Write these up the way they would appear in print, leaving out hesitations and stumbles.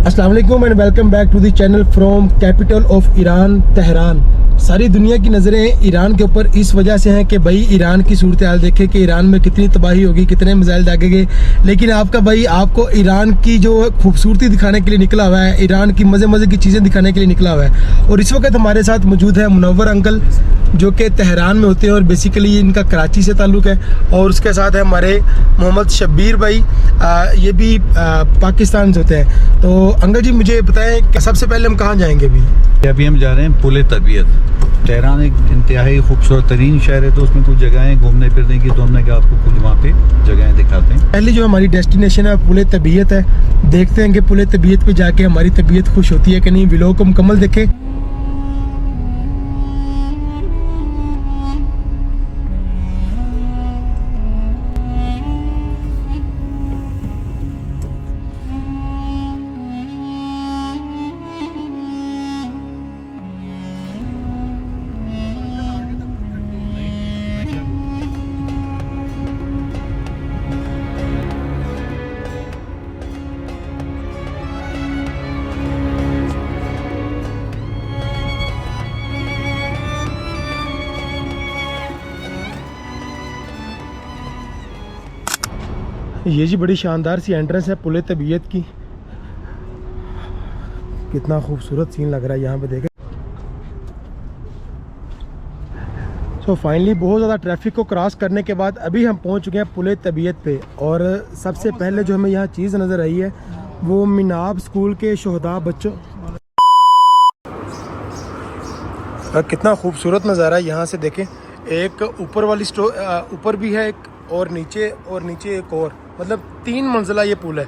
अस्सलाम वालेकुम and welcome back to the channel from capital of Iran Tehran. सारी दुनिया की नज़रें ईरान के ऊपर इस वजह से हैं कि भाई ईरान की सूरत हाल देखे कि ईरान में कितनी तबाही होगी, कितने मिसाइल दागे गए। लेकिन आपका भाई आपको ईरान की जो खूबसूरती दिखाने के लिए निकला हुआ है, ईरान की मज़े की चीज़ें दिखाने के लिए निकला हुआ है। और इस वक्त हमारे साथ मौजूद है मुनव्वर अंकल जो कि तेहरान में होते हैं और बेसिकली इनका कराची से ताल्लुक़ है। और उसके साथ है हमारे मोहम्मद शब्बीर भाई, ये भी पाकिस्तान से होते हैं। तो अंकल जी मुझे बताएं कि सबसे पहले हम कहाँ जाएंगे अभी हम जा रहे हैं पुल तबीयत। तेहरान एक इंतहाई खूबसूरत तरीन शहर है, तो उसमें कुछ जगहें हैं घूमने फिरने की, तो हमने कहा आपको कुछ वहाँ पे जगहें दिखाते हैं। पहली जो हमारी डेस्टिनेशन है पुल तबीयत है। देखते हैं कि पुल तबीयत पे जाके हमारी तबीयत खुश होती है कि नहीं। व्लॉग को मुकम्मल देखें। ये जी बड़ी शानदार सी एंट्रेंस है पुल तबीयत की। कितना खूबसूरत सीन लग रहा है यहाँ पे देखें। सो फाइनली बहुत ज़्यादा ट्रैफिक को क्रॉस करने के बाद अभी हम पहुँच चुके हैं पुल तबीयत पे। और सबसे पहले जो हमें यहाँ चीज़ नज़र आई है वो मिनाब स्कूल के शोहदा बच्चों। कितना खूबसूरत नज़ारा है यहाँ से देखें। एक ऊपर वाली ऊपर भी है एक, और नीचे एक और, मतलब 3 मंजिला ये पुल है।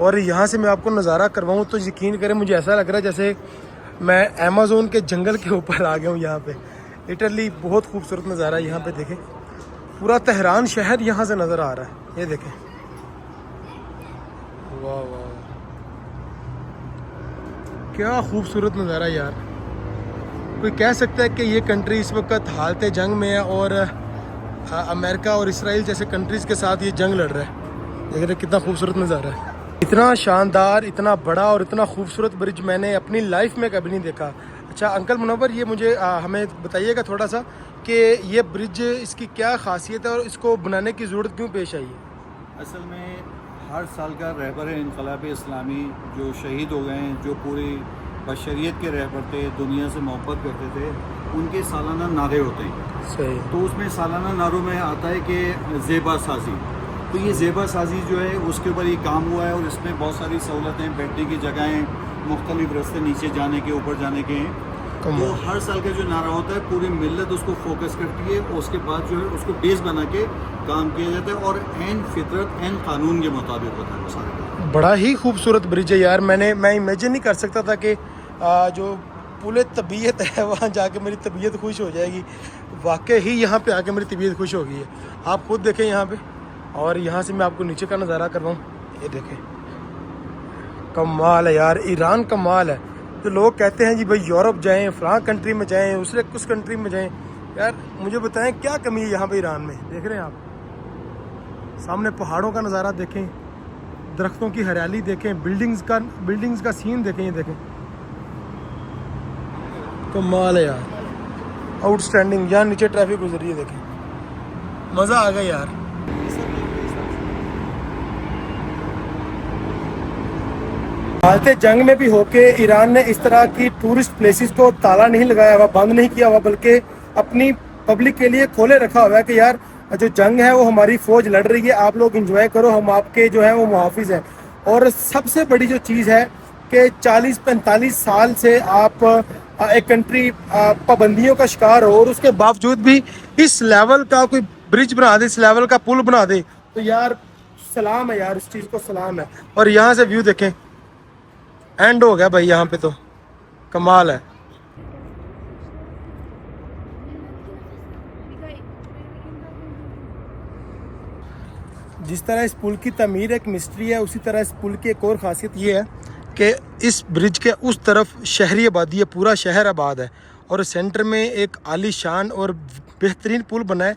और यहाँ से मैं आपको नज़ारा करवाऊँ तो यकीन करें मुझे ऐसा लग रहा है जैसे मैं अमेज़न के जंगल के ऊपर आ गया हूँ। यहाँ पे लिटरली बहुत खूबसूरत नज़ारा है। यहाँ पे देखें पूरा तेहरान शहर यहाँ से नज़र आ रहा है। ये देखें, वाह वाह क्या खूबसूरत नज़ारा यार। कोई कह सकता है कि ये कंट्री इस वक्त हालत जंग में है और अमेरिका और इसराइल जैसे कंट्रीज़ के साथ ये जंग लड़ रहा है। देख रहे कितना खूबसूरत नज़ारा है। इतना शानदार, इतना बड़ा और इतना खूबसूरत ब्रिज मैंने अपनी लाइफ में कभी नहीं देखा। अच्छा अंकल मुनव्वर, ये मुझे हमें बताइएगा थोड़ा सा कि ये ब्रिज इसकी क्या खासियत है और इसको बनाने की ज़रूरत क्यों पेश आई है। असल में हर साल का रहबर इनकलाब इस्लामी जो शहीद हो गए हैं, जो पूरी बशरियत के रहबर थे, दुनिया से मोहब्बत करते थे, उनके सालाना नारे होते हैं। सही। तो उसमें सालाना नारों में आता है कि ज़ेबा साजी। तो ये ज़ेबा साजी जो है उसके ऊपर ये काम हुआ है और इसमें बहुत सारी सहूलतें, बैठने की जगहें, मुख्तलिफ रास्ते नीचे जाने के, ऊपर जाने के हैं। तो हर साल का जो नारा होता है पूरी मिल्लत उसको फोकस करती है और उसके बाद जो है उसको बेस बना के काम किया जाता है और एन फितरत एन कानून के मुताबिक होता है वो सारे। बड़ा ही खूबसूरत ब्रिज है यार। मैं इमेजिन नहीं कर सकता था कि जो पुल तबीयत है वहाँ जाके मेरी तबीयत खुश हो जाएगी। वाकई ही यहाँ पे आके मेरी तबीयत खुश हो गई है। आप खुद देखें यहाँ पे, और यहाँ से मैं आपको नीचे का नज़ारा करवाऊँ। ये देखें कमाल है यार, ईरान कमाल है। जो लोग कहते हैं जी भाई यूरोप जाएं, फ़लाँ कंट्री में जाएं, उस कंट्री में जाएं, यार मुझे बताएं क्या कमी है यहाँ पे ईरान में। देख रहे हैं आप सामने पहाड़ों का नज़ारा देखें, दरख्तों की हरियाली देखें, बिल्डिंग्स का सीन देखें। ये देखें कमाल है यार, आउटस्टैंडिंग। यहाँ नीचे ट्रैफिक गुजर रही है, देखें मज़ा आ गया यार। हालत जंग में भी होके ईरान ने इस तरह की टूरिस्ट प्लेसेस को ताला नहीं लगाया हुआ, बंद नहीं किया हुआ, बल्कि अपनी पब्लिक के लिए खोले रखा हुआ है कि यार जो जंग है वो हमारी फ़ौज लड़ रही है, आप लोग इंजॉय करो, हम आपके जो है वो मुहाफिज हैं। और सबसे बड़ी जो चीज़ है कि 40-45 साल से आप एक कंट्री पाबंदियों का शिकार हो और उसके बावजूद भी इस लेवल का कोई ब्रिज बना दे, इस लेवल का पुल बना दे, तो यार सलाम है यार, इस चीज़ को सलाम है। और यहाँ से व्यू देखें, एंड हो गया भाई यहाँ पे, तो कमाल है। जिस तरह इस पुल की तमीर एक मिस्ट्री है, उसी तरह इस पुल की एक और ख़ासियत ये है कि इस ब्रिज के उस तरफ शहरी आबादी है, पूरा शहर आबाद है और सेंटर में एक आलीशान और बेहतरीन पुल बना है।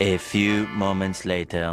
A few moments later.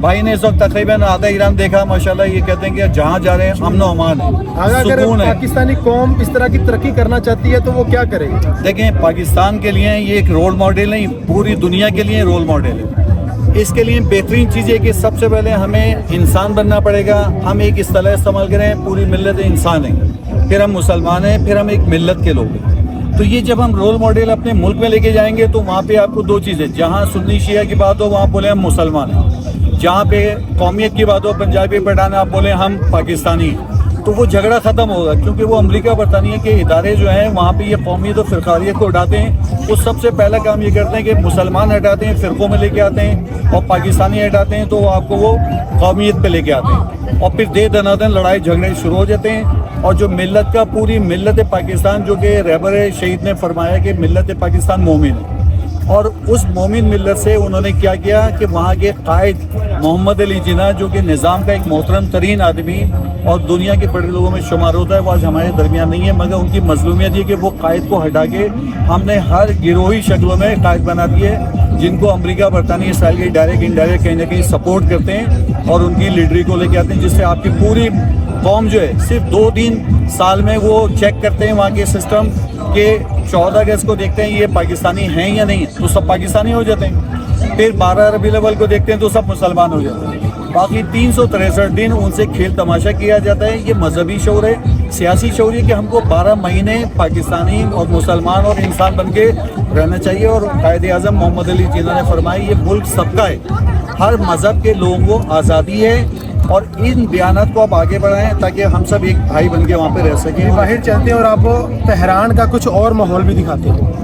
भाई ने इस वक्त तकरीबन आधा ईरान देखा माशाल्लाह, ये कहते हैं कि जहाँ जा रहे हैं अमन व अमान है, अगर सुकून है। पाकिस्तानी कौम इस तरह की तरक्की करना चाहती है तो वो क्या करेगी? देखें, पाकिस्तान के लिए ये एक रोल मॉडल नहीं, पूरी दुनिया के लिए रोल मॉडल है। इसके लिए बेहतरीन चीज़ है कि सबसे पहले हमें इंसान बनना पड़ेगा। हम एक इस्तेलाह इस्तेमाल करें, पूरी मिल्लत इंसान है, फिर हम मुसलमान हैं, फिर हम एक मिल्लत के लोग हैं। तो ये जब हम रोल मॉडल अपने मुल्क में लेके जाएंगे तो वहाँ पे आपको दो चीज़ें, जहाँ सुन्नी शिया की बात हो वहाँ बोले हम मुसलमान हैं, जहाँ पे कौमियत की बात हो पंजाबी पठान आप बोले हम पाकिस्तानी हैं, तो वो झगड़ा ख़त्म होगा। क्योंकि वो अमेरिका बरतानिया के इदारे जो हैं वहाँ पे ये कौमियत और फ़िरकारियत को उठाते हैं। वो सबसे पहला काम ये करते हैं कि मुसलमान हटाते हैं, फ़िरक़ों में लेके आते हैं, और पाकिस्तानी हटाते हैं तो आपको वो कौमियत पे लेके आते हैं, और फिर दे दनादन लड़ाई झगड़े शुरू हो जाते हैं। और जो मिल्लत का, पूरी मिल्लत पाकिस्तान, जो कि रहबर शहीद ने फरमाया कि मिल्लत पाकिस्तान मोमिन है, और उस मोमिन मिल्लत से उन्होंने क्या किया कि वहाँ के कायद मोहम्मद अली जिन्ना, जो कि निज़ाम का एक मोहतरम तरीन आदमी और दुनिया के बड़े लोगों में शुमार होता है, वो आज हमारे दरमियान नहीं है, मगर उनकी मजलूमियत ये कि वो कायद को हटा के हमने हर गिरोही शक्लों में कायद बना दिए, जिनको अमेरिका, बरतानिया, इसराइल के डायरेक्ट इनडायरेक्ट कहीं ना कहीं सपोर्ट करते हैं और उनकी लीडरी को लेके आते हैं, जिससे आपकी पूरी कौम जो है सिर्फ 2-3 साल में वो चेक करते हैं वहाँ के सिस्टम के 14 अगस्त को देखते हैं ये पाकिस्तानी हैं या नहीं, तो सब पाकिस्तानी हो जाते हैं। फिर 12 रबीउल अव्वल को देखते हैं तो सब मुसलमान हो जाते हैं। बाकी 363 दिन उनसे खेल तमाशा किया जाता है। ये मजहबी शौर है, सियासी शौर है कि हमको 12 महीने पाकिस्तानी और मुसलमान और इंसान बन के रहना चाहिए। और कायद आज़म मोहम्मद अली जिन्ना ने फरमाया ये मुल्क सबका है, हर मज़हब के लोगों को आज़ादी है, और इन बयानात को आप आगे बढ़ाएं ताकि हम सब एक भाई बन के वहाँ पे रह सकें। बाहर चलते हैं और आपको तेहरान का कुछ और माहौल भी दिखाते हैं।